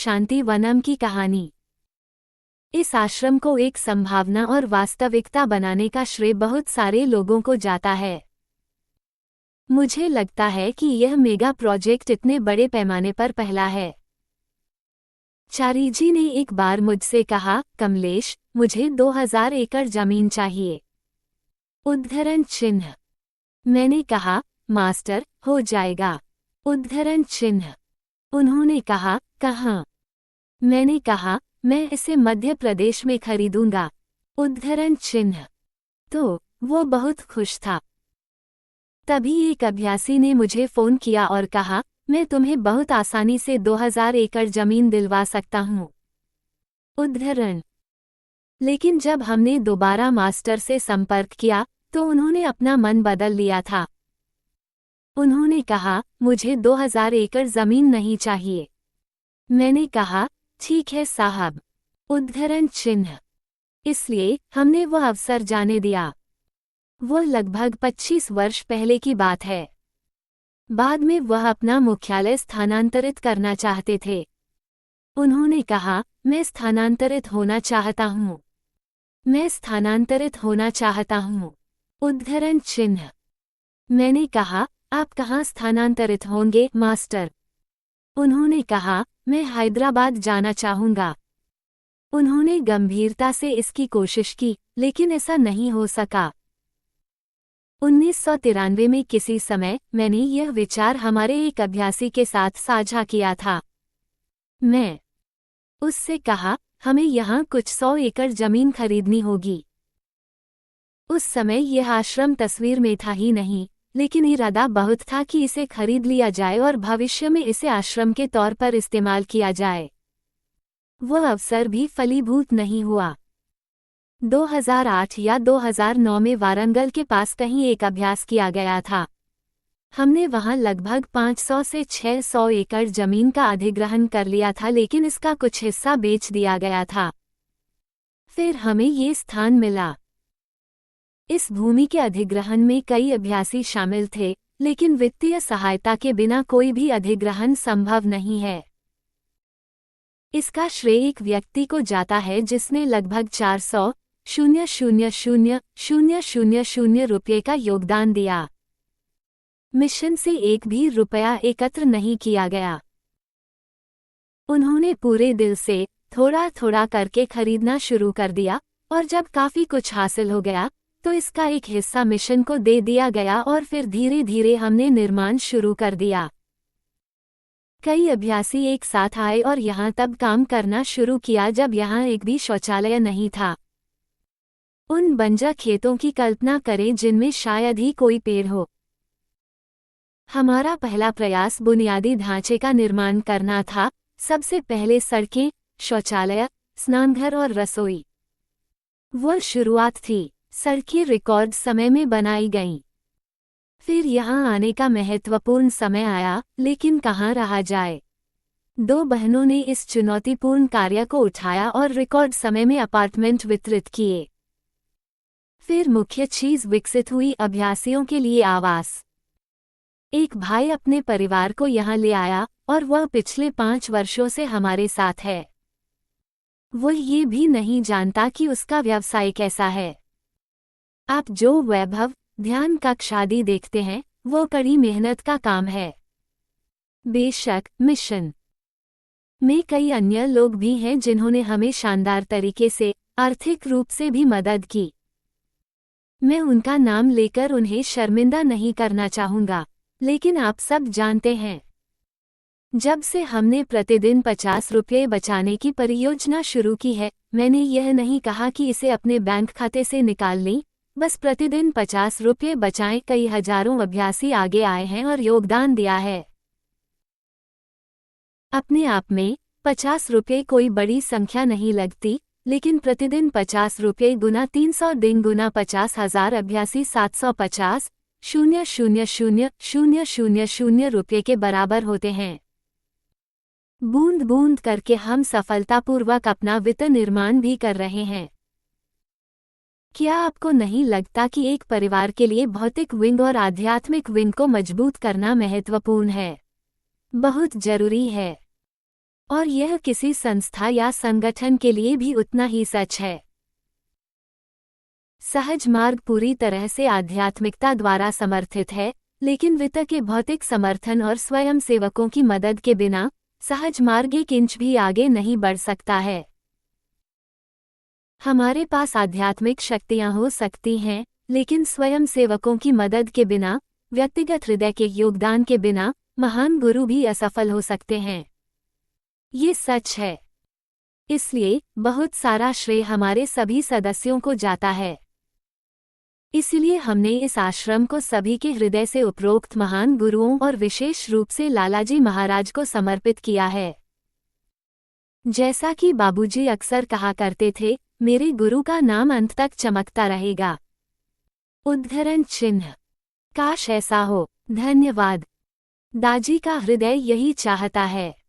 शांति वनम की कहानी। इस आश्रम को एक संभावना और वास्तविकता बनाने का श्रेय बहुत सारे लोगों को जाता है। मुझे लगता है कि यह मेगा प्रोजेक्ट इतने बड़े पैमाने पर पहला है। चारीजी ने एक बार मुझसे कहा, कमलेश, मुझे 2000 एकड़ जमीन चाहिए। उद्धरण चिन्ह। मैंने कहा, मास्टर, हो जाएगा। उद्धरण चिन्ह। उन्होंने कहा, कहाँ? मैंने कहा, मैं इसे मध्य प्रदेश में खरीदूंगा। उद्धरण चिन्ह। तो वो बहुत खुश था। तभी एक अभ्यासी ने मुझे फोन किया और कहा, मैं तुम्हें बहुत आसानी से 2000 एकड़ जमीन दिलवा सकता हूँ। उद्धरण। लेकिन जब हमने दोबारा मास्टर से संपर्क किया तो उन्होंने अपना मन बदल लिया था। उन्होंने कहा, मुझे 2000 एकड़ जमीन नहीं चाहिए। मैंने कहा, ठीक है साहब। उद्धरण चिन्ह। इसलिए हमने वह अवसर जाने दिया। वो लगभग 25 वर्ष पहले की बात है। बाद में वह अपना मुख्यालय स्थानांतरित करना चाहते थे। उन्होंने कहा, मैं स्थानांतरित होना चाहता हूँ। मैं स्थानांतरित होना चाहता हूँ। उद्धरण चिन्ह। मैंने कहा, आप कहाँ स्थानांतरित होंगे मास्टर? उन्होंने कहा, मैं हैदराबाद जाना चाहूँगा। उन्होंने गंभीरता से इसकी कोशिश की, लेकिन ऐसा नहीं हो सका। 1993 में किसी समय मैंने यह विचार हमारे एक अभ्यासी के साथ साझा किया था। मैं उससे कहा, हमें यहाँ कुछ 100 एकड़ जमीन खरीदनी होगी। उस समय यह आश्रम तस्वीर में था ही नहीं, लेकिन इरादा बहुत था कि इसे खरीद लिया जाए और भविष्य में इसे आश्रम के तौर पर इस्तेमाल किया जाए। वह अवसर भी फलीभूत नहीं हुआ। 2008 या 2009 में वारंगल के पास कहीं एक अभ्यास किया गया था। हमने वहां लगभग 500 से 600 एकड़ जमीन का अधिग्रहण कर लिया था, लेकिन इसका कुछ हिस्सा बेच दिया गया था। फिर हमें ये स्थान मिला। इस भूमि के अधिग्रहण में कई अभ्यासी शामिल थे, लेकिन वित्तीय सहायता के बिना कोई भी अधिग्रहण संभव नहीं है। इसका श्रेय एक व्यक्ति को जाता है जिसने लगभग 400,000,000 रुपये का योगदान दिया। मिशन से एक भी रुपया एकत्र नहीं किया गया। उन्होंने पूरे दिल से थोड़ा थोड़ा करके खरीदना शुरू कर दिया, और जब काफी कुछ हासिल हो गया तो इसका एक हिस्सा मिशन को दे दिया गया और फिर धीरे धीरे हमने निर्माण शुरू कर दिया। कई अभ्यासी एक साथ आए और यहाँ तब काम करना शुरू किया जब यहाँ एक भी शौचालय नहीं था। उन बंजर खेतों की कल्पना करें जिनमें शायद ही कोई पेड़ हो। हमारा पहला प्रयास बुनियादी ढांचे का निर्माण करना था। सबसे पहले सड़कें, शौचालय, स्नानघर और रसोई। वो शुरुआत थी। सड़कें रिकॉर्ड समय में बनाई गईं। फिर यहाँ आने का महत्वपूर्ण समय आया, लेकिन कहाँ रहा जाए। 2 बहनों ने इस चुनौतीपूर्ण कार्य को उठाया और रिकॉर्ड समय में अपार्टमेंट वितरित किए। फिर मुख्य चीज विकसित हुई, अभ्यासियों के लिए आवास। एक भाई अपने परिवार को यहाँ ले आया और वह पिछले 5 वर्षों से हमारे साथ है। वो ये भी नहीं जानता कि उसका व्यवसाय कैसा है। आप जो वैभव, ध्यान कक्ष आदि देखते हैं, वो कड़ी मेहनत का काम है। बेशक मिशन में कई अन्य लोग भी हैं जिन्होंने हमें शानदार तरीके से, आर्थिक रूप से भी मदद की। मैं उनका नाम लेकर उन्हें शर्मिंदा नहीं करना चाहूँगा, लेकिन आप सब जानते हैं, जब से हमने प्रतिदिन 50 रुपये बचाने की परियोजना शुरू की है, मैंने यह नहीं कहा कि इसे अपने बैंक खाते से निकाल लें, बस प्रतिदिन 50 रुपये बचाएं। कई हजारों अभ्यासी आगे आए हैं और योगदान दिया है। अपने आप में 50 रुपये कोई बड़ी संख्या नहीं लगती, लेकिन प्रतिदिन 50 रुपये गुना 300 दिन गुना 50,000 अभ्यासी 750,000,000 रुपये के बराबर होते हैं। बूंद बूंद करके हम सफलतापूर्वक अपना वित्त निर्माण भी कर रहे हैं। क्या आपको नहीं लगता कि एक परिवार के लिए भौतिक विंग और आध्यात्मिक विंग को मजबूत करना महत्वपूर्ण है? बहुत जरूरी है। और यह किसी संस्था या संगठन के लिए भी उतना ही सच है। सहज मार्ग पूरी तरह से आध्यात्मिकता द्वारा समर्थित है, लेकिन वित्त के भौतिक समर्थन और स्वयं सेवकों की मदद के बिना सहज मार्ग एक इंच भी आगे नहीं बढ़ सकता है। हमारे पास आध्यात्मिक शक्तियां हो सकती हैं, लेकिन स्वयं सेवकों की मदद के बिना, व्यक्तिगत हृदय के योगदान के बिना, महान गुरु भी असफल हो सकते हैं। ये सच है। इसलिए बहुत सारा श्रेय हमारे सभी सदस्यों को जाता है। इसलिए हमने इस आश्रम को सभी के हृदय से उपरोक्त महान गुरुओं और विशेष रूप से लालाजी महाराज को समर्पित किया है। जैसा कि बाबूजी अक्सर कहा करते थे, मेरे गुरु का नाम अंत तक चमकता रहेगा। उद्धरण चिन्ह। काश ऐसा हो। धन्यवाद। दाजी का हृदय यही चाहता है।